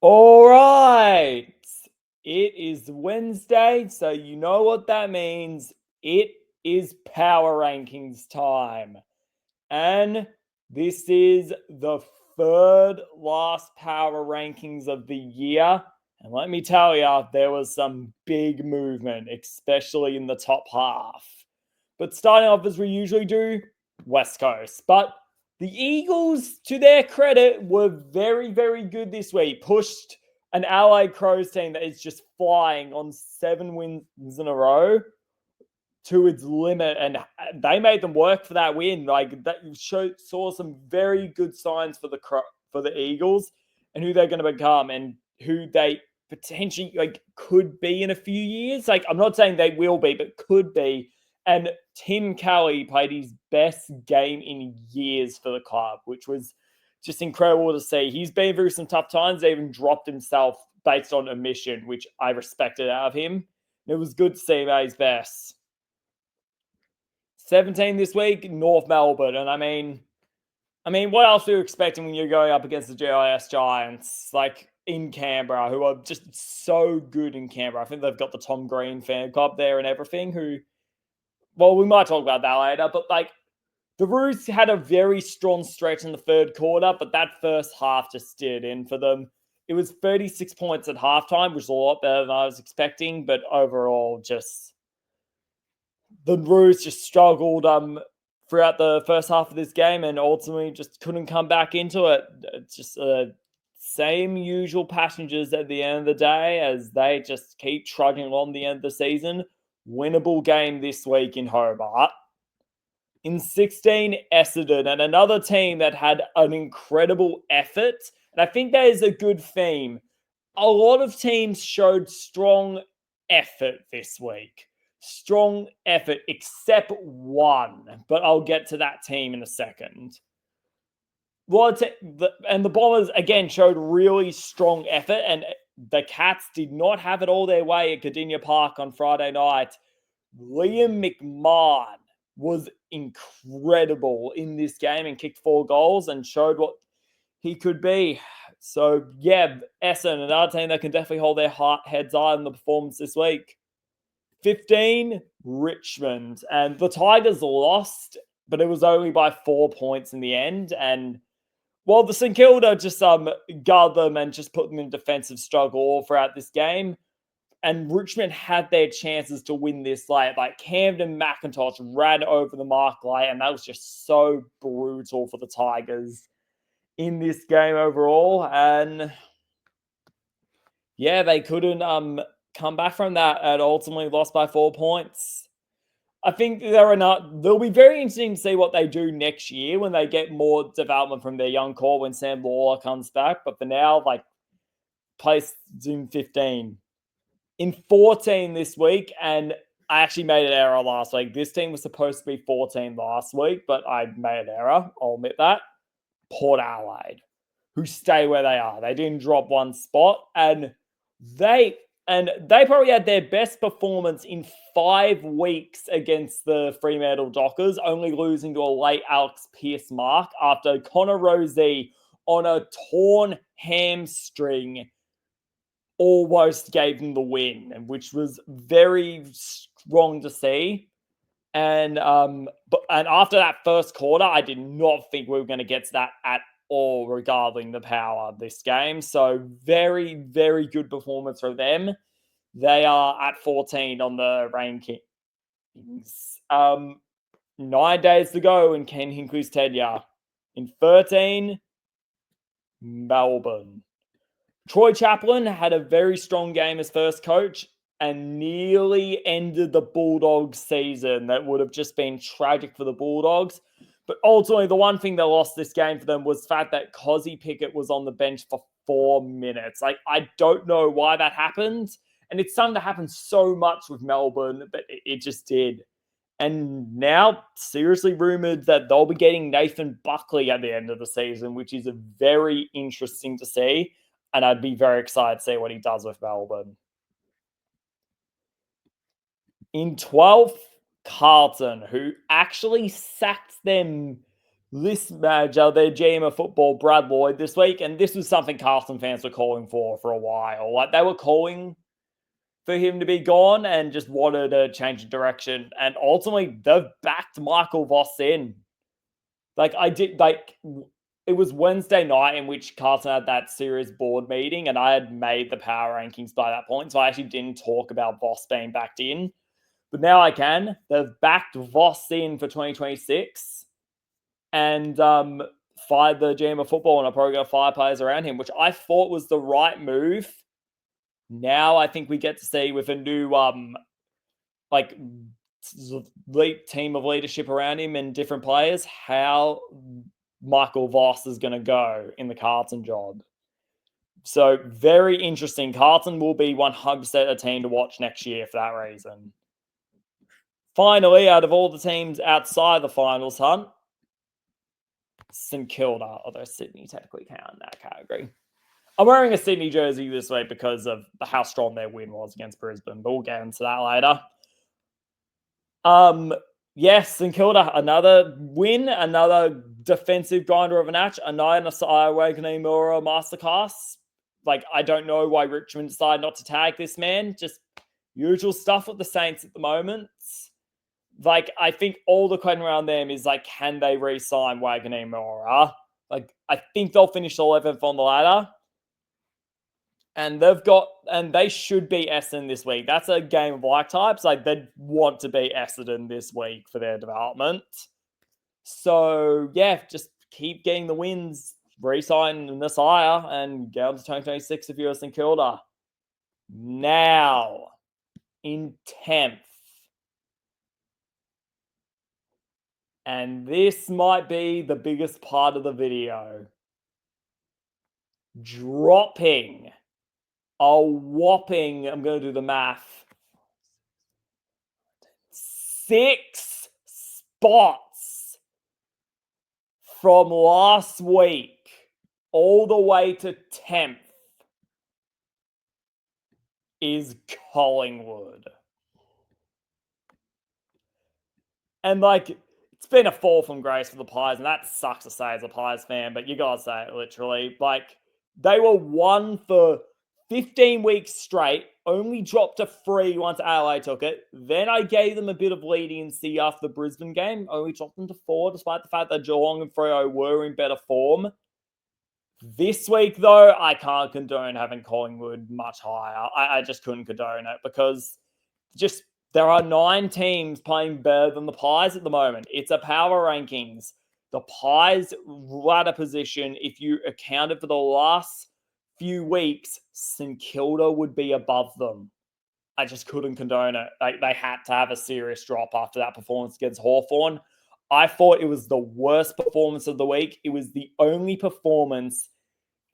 All right. It is Wednesday, so you know what that means. It is power rankings time. And this is the third last power rankings of the year. And let me tell you, there was some big movement, especially in the top half. But starting off as we usually do, West Coast. But the Eagles, to their credit, were very, very good this week. Pushed an LA Crows team that is just flying on 7 wins in a row to its limit, and they made them work for that win. Like that saw some very good signs for the Eagles and who they're going to become and who they potentially could be in a few years. Like I'm not saying they will be, but could be. And Tim Kelly played his best game in years for the club, which was just incredible to see. He's been through some tough times. They even dropped himself based on omission, which I respected out of him. And it was good to see him at his best. 17 this week, North Melbourne. And I mean, what else are you expecting when you're going up against the GIS Giants, like in Canberra, who are just so good in Canberra? I think they've got the Tom Green fan club there and everything, well, we might talk about that later, but the Roos had a very strong stretch in the third quarter, but that first half just steered in for them. It was 36 points at halftime, which is a lot better than I was expecting, but overall, just the Roos just struggled throughout the first half of this game and ultimately just couldn't come back into it. It's just same usual passengers at the end of the day as they just keep trudging along the end of the season. Winnable game this week in Hobart. In 16, Essendon, and another team that had an incredible effort. And I think that is a good theme. A lot of teams showed strong effort this week. Strong effort, except one. But I'll get to that team in a second. And the Bombers, again, showed really strong effort. And the Cats did not have it all their way at Gardenia Park on Friday night. Liam McMahon was incredible in this game and kicked 4 goals and showed what he could be. So, yeah, Essendon, another team that can definitely hold their heads high in the performance this week. 15, Richmond. And the Tigers lost, but it was only by 4 points in the end. And while the St Kilda just guard them and just put them in defensive struggle all throughout this game, and Richmond had their chances to win this late. Like Camden McIntosh ran over the mark late, and that was just so brutal for the Tigers in this game overall. And yeah, they couldn't come back from that and ultimately lost by 4 points. I think they'll be very interesting to see what they do next year when they get more development from their young core when Sam Lawler comes back. But for now, place in 15. In 14 this week, and I actually made an error last week. This team was supposed to be 14 last week, but I made an error. I'll admit that. Port Adelaide, who stay where they are. They didn't drop one spot, and they probably had their best performance in 5 weeks against the Fremantle Dockers, only losing to a late Alex Pearce mark after Connor Rozee on a torn hamstring almost gave them the win, which was very strong to see. And after that first quarter, I did not think we were going to get to that at all regarding the power of this game. So very, very good performance from them. They are at 14 on the rankings. 9 days to go in Ken Hinkley's tenure. In 13, Melbourne. Troy Chaplin had a very strong game as first coach and nearly ended the Bulldogs season. That would have just been tragic for the Bulldogs. But ultimately, the one thing that lost this game for them was the fact that Kozzy Pickett was on the bench for 4 minutes. I don't know why that happened. And it's something that happens so much with Melbourne, but it just did. And now, seriously rumored that they'll be getting Nathan Buckley at the end of the season, which is very interesting to see. And I'd be very excited to see what he does with Melbourne. In 12th, Carlton, who actually sacked them list manager, their GM of football, Brad Lloyd, this week, and this was something Carlton fans were calling for a while. Like, they were calling for him to be gone and just wanted a change of direction. And ultimately, they've backed Michael Voss in. It was Wednesday night in which Carlton had that serious board meeting, and I had made the power rankings by that point, so I actually didn't talk about Voss being backed in. But now I can. They've backed Voss in for 2026 and fired the GM of football, and are probably going to fire players around him, which I thought was the right move. Now I think we get to see with a new team of leadership around him and different players how Michael Voss is going to go in the Carlton job. So very interesting. Carlton will be 100% a team to watch next year for that reason. Finally, out of all the teams outside the finals hunt, St Kilda, although Sydney technically count in that category. I'm wearing a Sydney jersey this week because of how strong their win was against Brisbane, but we'll get into that later. Yes, St Kilda, another win, another defensive grinder of a match, another Awakening Mura masterclass. Like, I don't know why Richmond decided not to tag this man. Just usual stuff with the Saints at the moment. Like, I think all the question around them is, like, can they re-sign Wagner Mora? Like, I think they'll finish 11th on the ladder. And they should beat Essendon this week. That's a game of like types. Like, they want to beat Essendon this week for their development. So, yeah, just keep getting the wins, re-sign Nasiah, and get on to 2026 if you're St Kilda. Now, in 10th. And this might be the biggest part of the video. Dropping a whopping, I'm going to do the math, 6 spots from last week all the way to 10th is Collingwood. And, like, it's been a fall from grace for the Pies, and that sucks to say as a Pies fan, but you gotta say it literally. Like, they were 1 for 15 weeks straight, only dropped to 3 once LA took it. Then I gave them a bit of leniency after the Brisbane game, only dropped them to 4, despite the fact that Geelong and Freo were in better form. This week, though, I can't condone having Collingwood much higher. I just couldn't condone it because just there are 9 teams playing better than the Pies at the moment. It's a power rankings. The Pies ladder position, if you accounted for the last few weeks, St Kilda would be above them. I just couldn't condone it. They had to have a serious drop after that performance against Hawthorn. I thought it was the worst performance of the week. It was the only performance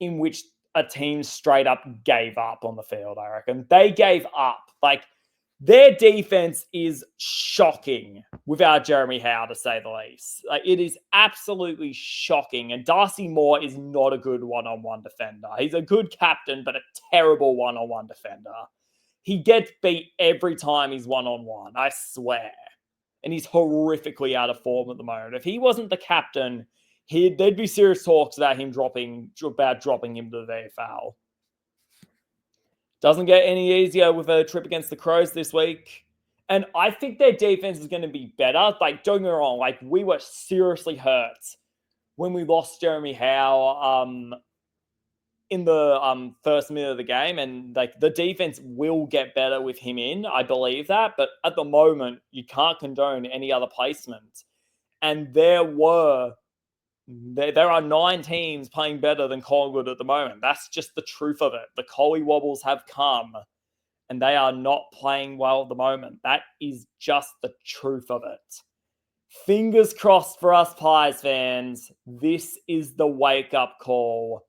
in which a team straight up gave up on the field, I reckon. They gave up. Like, their defense is shocking without Jeremy Howe, to say the least. Like, it is absolutely shocking. And Darcy Moore is not a good one-on-one defender. He's a good captain, but a terrible one-on-one defender. He gets beat every time he's one-on-one, I swear. And he's horrifically out of form at the moment. If he wasn't the captain, there'd be serious talks about dropping him to the VFL. Doesn't get any easier with a trip against the Crows this week. And I think their defense is going to be better. Like, don't get me wrong, like, we were seriously hurt when we lost Jeremy Howe in the first minute of the game. And, like, the defense will get better with him in. I believe that. But at the moment, you can't condone any other placement. And there are 9 teams playing better than Collingwood at the moment. That's just the truth of it. The Collie Wobbles have come, and they are not playing well at the moment. That is just the truth of it. Fingers crossed for us Pies fans. This is the wake-up call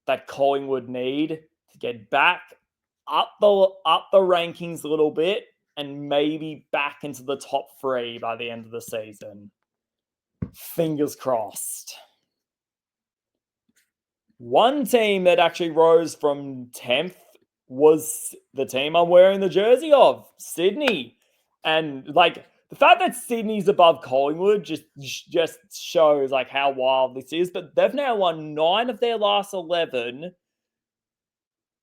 that Collingwood need to get back up the rankings a little bit and maybe back into the top 3 by the end of the season. Fingers crossed. One team that actually rose from 10th was the team I'm wearing the jersey of, Sydney. And, like, the fact that Sydney's above Collingwood just shows like how wild this is. But they've now won 9 of their last 11.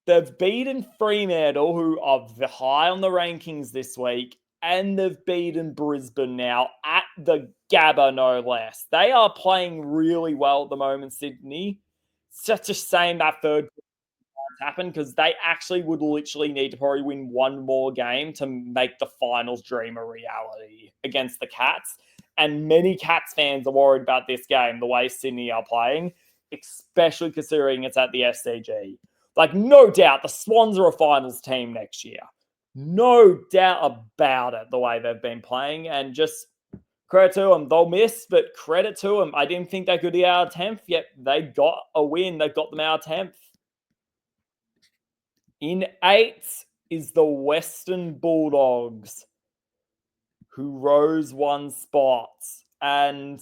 They've beaten Fremantle, who are high on the rankings this week, and they've beaten Brisbane now at the Gabba, no less. They are playing really well at the moment, Sydney. Such a shame that third happen because they actually would literally need to probably win one more game to make the finals dream a reality against the Cats. And many Cats fans are worried about this game, the way Sydney are playing, especially considering it's at the SCG. Like, no doubt the Swans are a finals team next year. No doubt about it, the way they've been playing. And just credit to them. They'll miss, but credit to them. I didn't think they could be out of 10th, yet they got a win. They got them out of 10th. In 8th is the Western Bulldogs, who rose 1 spot. And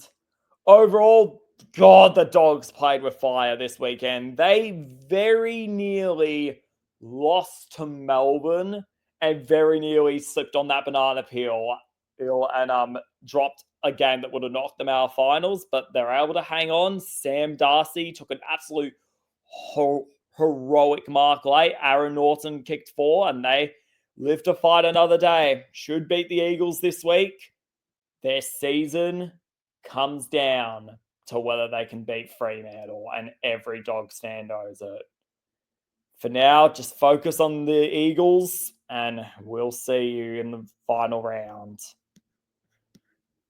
overall, God, the Dogs played with fire this weekend. They very nearly lost to Melbourne and very nearly slipped on that banana peel and dropped a game that would have knocked them out of finals, but they're able to hang on. Sam Darcy took an absolute heroic mark late. Aaron Norton kicked 4, and they live to fight another day. Should beat the Eagles this week. Their season comes down to whether they can beat Fremantle, and every Dogs fan knows it. For now, just focus on the Eagles, and we'll see you in the final round.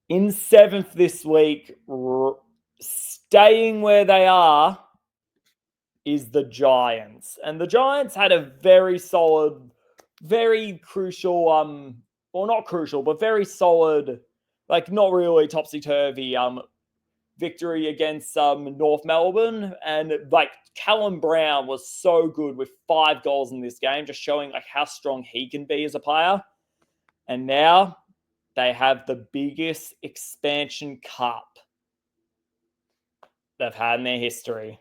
In 7th this week, staying where they are, is the Giants. And the Giants had a very solid, very crucial, well, not crucial, but very solid, like not really topsy-turvy victory against North Melbourne. And like Callum Brown was so good with 5 goals in this game, just showing like how strong he can be as a player. And now they have the biggest expansion cup they've had in their history.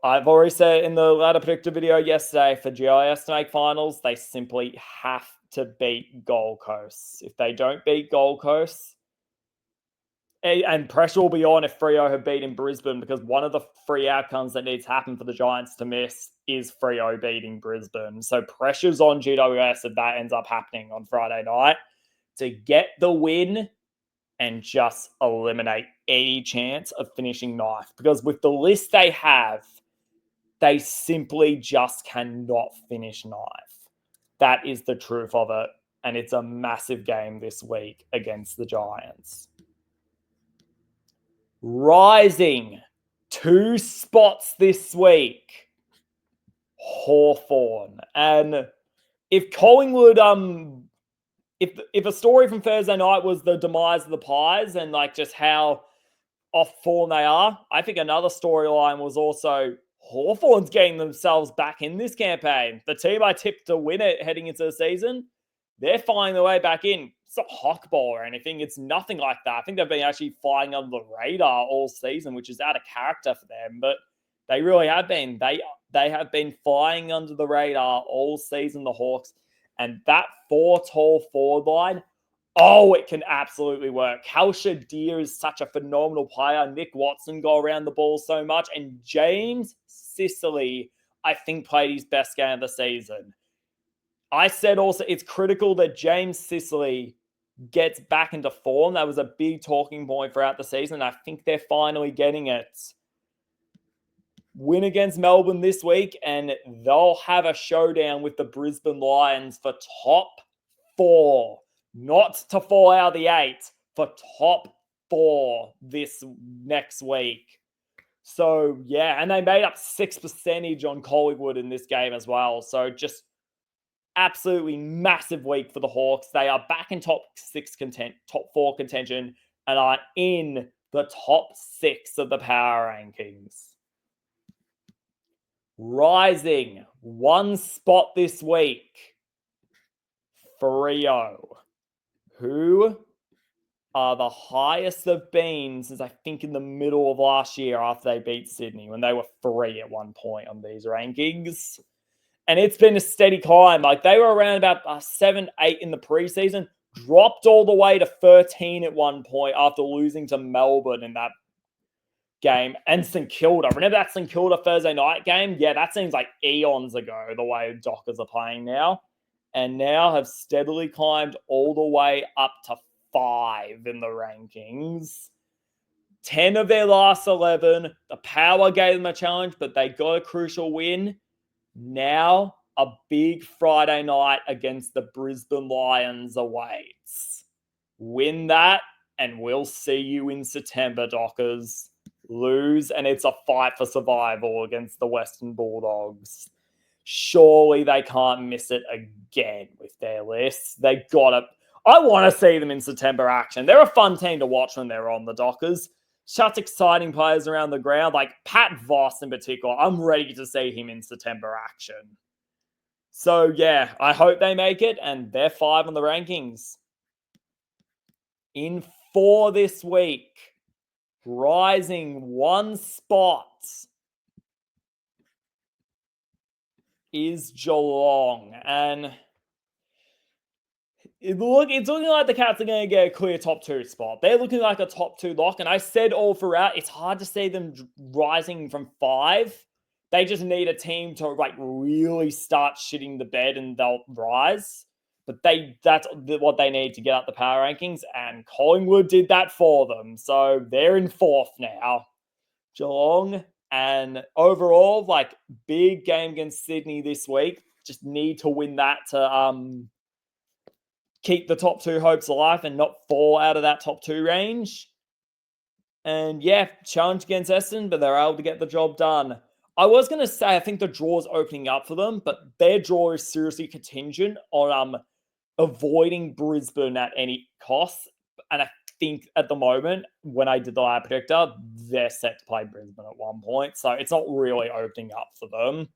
I've already said in the ladder predictor video yesterday, for GIS to make finals, they simply have to beat Gold Coast. If they don't beat Gold Coast, and pressure will be on if Freo have beaten Brisbane, because one of the 3 outcomes that needs to happen for the Giants to miss is Freo beating Brisbane. So pressure's on GWS if that ends up happening on Friday night to get the win and just eliminate any chance of finishing 9th. Because with the list they have, they simply just cannot finish 9th. That is the truth of it. And it's a massive game this week against the Giants. Rising 2 spots this week, Hawthorn. And if Collingwood, if a story from Thursday night was the demise of the Pies and like just how off form they are, I think another storyline was also Hawthorn's getting themselves back in this campaign. The team I tipped to win it heading into the season, they're finding their way back in. It's not hockball or anything. It's nothing like that. I think they've been actually flying under the radar all season, which is out of character for them. But they really have been. They have been flying under the radar all season, the Hawks. And that 4 tall forward line, oh, it can absolutely work. Halsha Deer is such a phenomenal player. Nick Watson go around the ball so much. And James Sicily, I think, played his best game of the season. I said also it's critical that James Sicily gets back into form. That was a big talking point throughout the season. I think they're finally getting it. Win against Melbourne this week, and they'll have a showdown with the Brisbane Lions for top 4. Not to fall out of the 8, for top 4 this next week. So, yeah, and they made up 6% on Collingwood in this game as well. So, just absolutely massive week for the Hawks. They are back in top 4 contention, and are in the top 6 of the power rankings. Rising 1 spot this week, Freo, who are the highest they've been since I think in the middle of last year after they beat Sydney, when they were 3 at one point on these rankings. And it's been a steady climb. Like they were around about 7, 8 in the preseason, dropped all the way to 13 at one point after losing to Melbourne in that game, and St Kilda. Remember that St Kilda Thursday night game? Yeah, that seems like eons ago, the way Dockers are playing now. And now have steadily climbed all the way up to 5 in the rankings. 10 of their last 11. The Power gave them a challenge, but they got a crucial win. Now a big Friday night against the Brisbane Lions awaits. Win that, and we'll see you in September, Dockers. Lose, and it's a fight for survival against the Western Bulldogs. Surely they can't miss it again with their lists. They got it. I want to see them in September action. They're a fun team to watch when they're on, the Dockers. Such exciting players around the ground, like Pat Voss in particular. I'm ready to see him in September action. So yeah, I hope they make it, and they're 5 on the rankings. In 4 this week, rising 1 spot is Geelong. And it's looking like the Cats are going to get a clear top 2 spot. They're looking like a top 2 lock. And I said all throughout, it's hard to see them rising from 5. They just need a team to really start shitting the bed and they'll rise. But that's what they need to get up the power rankings. And Collingwood did that for them. So they're in 4th now. Geelong. And overall, big game against Sydney this week. Just need to win that to keep the top 2 hopes alive and not fall out of that top 2 range. And yeah, challenge against Essendon, but they're able to get the job done. I was going to say, I think the draw's opening up for them, but their draw is seriously contingent on avoiding Brisbane at any cost. And I think at the moment, when I did the live predictor, they're set to play Brisbane at one point. So it's not really opening up for them.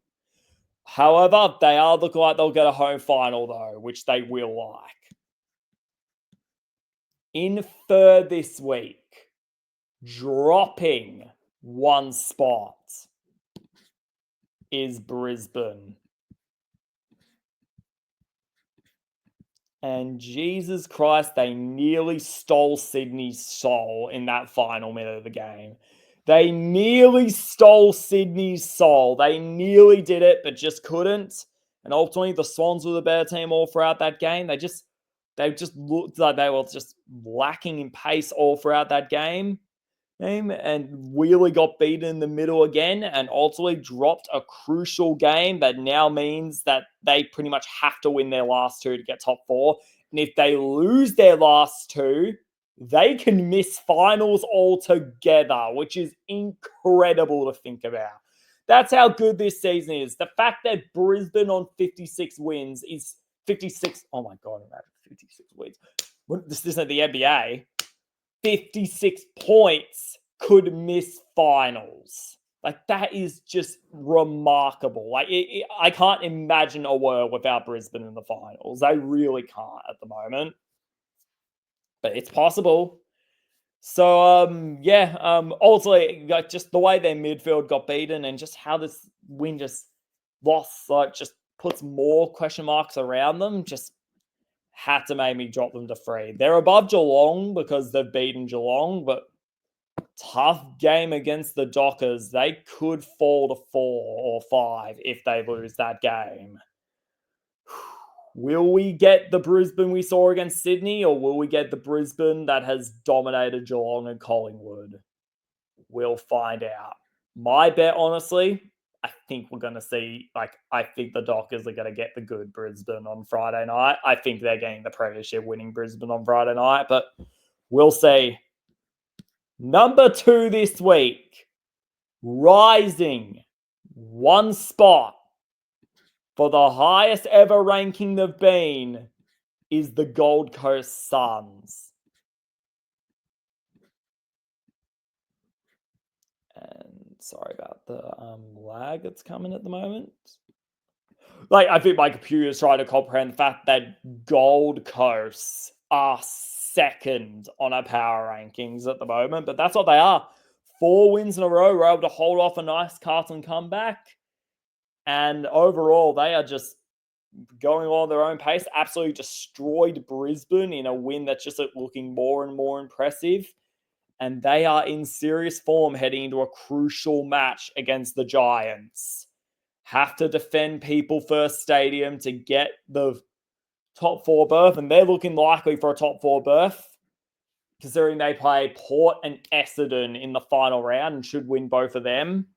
However, they are looking like they'll get a home final, though, which they will like. In 3rd this week, dropping 1 spot, is Brisbane. And Jesus Christ, they nearly stole Sydney's soul in that final minute of the game. They nearly stole Sydney's soul. They nearly did it, but just couldn't. And ultimately, the Swans were the better team all throughout that game. They just looked like they were just lacking in pace all throughout that game. And Wheeler got beaten in the middle again and ultimately dropped a crucial game that now means that they pretty much have to win their last 2 to get top 4. And if they lose their last 2, they can miss finals altogether, which is incredible to think about. That's how good this season is. The fact that Brisbane on 56 wins is 56. Oh my God, I'm at 56 wins. This isn't the NBA. 56 points could miss finals. That is just remarkable. I can't imagine a world without Brisbane in the finals. I really can't at the moment. But it's possible. So, ultimately, just the way their midfield got beaten and just how this win just lost, just puts more question marks around them, just had to make me drop them to 3. They're above Geelong because they've beaten Geelong, but tough game against the Dockers. They could fall to 4 or 5 if they lose that game. Will we get the Brisbane we saw against Sydney, or will we get the Brisbane that has dominated Geelong and Collingwood? We'll find out. My bet, honestly, I think we're going to see, I think the Dockers are going to get the good Brisbane on Friday night. I think they're getting the premiership winning Brisbane on Friday night, but we'll see. Number 2 this week, rising 1 spot for the highest ever ranking they've been, is the Gold Coast Suns. And sorry about the lag that's coming at the moment. I think my computer is trying to comprehend the fact that Gold Coast are 2nd on our power rankings at the moment, but that's what they are. 4 wins in a row. We're able to hold off a nice Carlton comeback. And overall, they are just going on their own pace, absolutely destroyed Brisbane in a win that's just looking more and more impressive. And they are in serious form heading into a crucial match against the Giants. Have to defend People First Stadium to get the top 4 berth, and they're looking likely for a top 4 berth, considering they play Port and Essendon in the final round and should win both of them.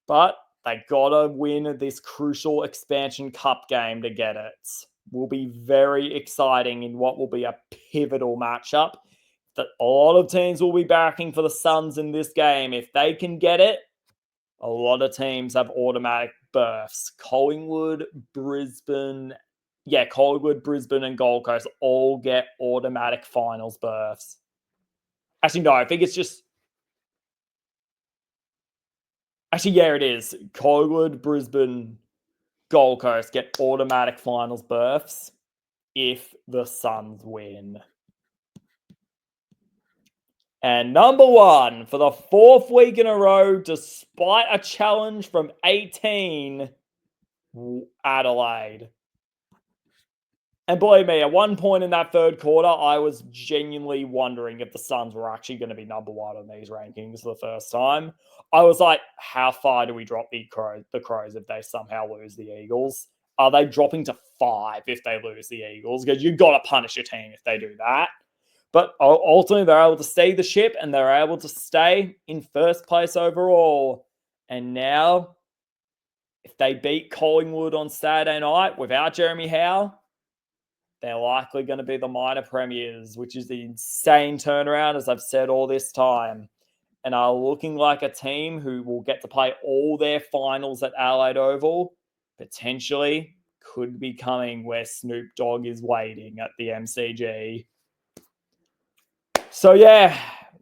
But they gotta win this crucial expansion cup game to get it. Will be very exciting in what will be a pivotal matchup that a lot of teams will be backing for the Suns in this game. If they can get it, a lot of teams have automatic berths. Collingwood, Brisbane, and Gold Coast all get automatic finals berths. Actually, no, I think it's just... Actually, yeah, it is. Collingwood, Brisbane, Gold Coast get automatic finals berths if the Suns win. And number 1 for the 4th week in a row, despite a challenge from 18, Adelaide. And believe me, at one point in that third quarter, I was genuinely wondering if the Suns were actually going to be number 1 on these rankings for the first time. I was like, how far do we drop the Crows if they somehow lose the Eagles? Are they dropping to 5 if they lose the Eagles? Because you've got to punish your team if they do that. But ultimately, they're able to stay the ship and they're able to stay in first place overall. And now, if they beat Collingwood on Saturday night without Jeremy Howe, they're likely going to be the minor premiers, which is the insane turnaround, as I've said all this time, and are looking like a team who will get to play all their finals at Adelaide Oval, potentially could be coming where Snoop Dogg is waiting at the MCG. So yeah,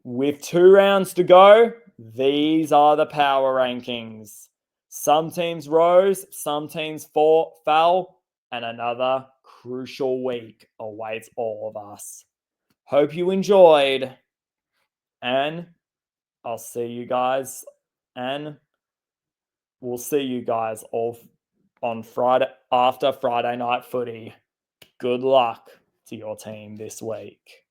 with 2 rounds to go, these are the power rankings. Some teams rose, some teams fell, and another crucial week awaits all of us. Hope you enjoyed, and I'll see you guys, and we'll see you guys all on Friday after Friday night footy. Good luck to your team this week.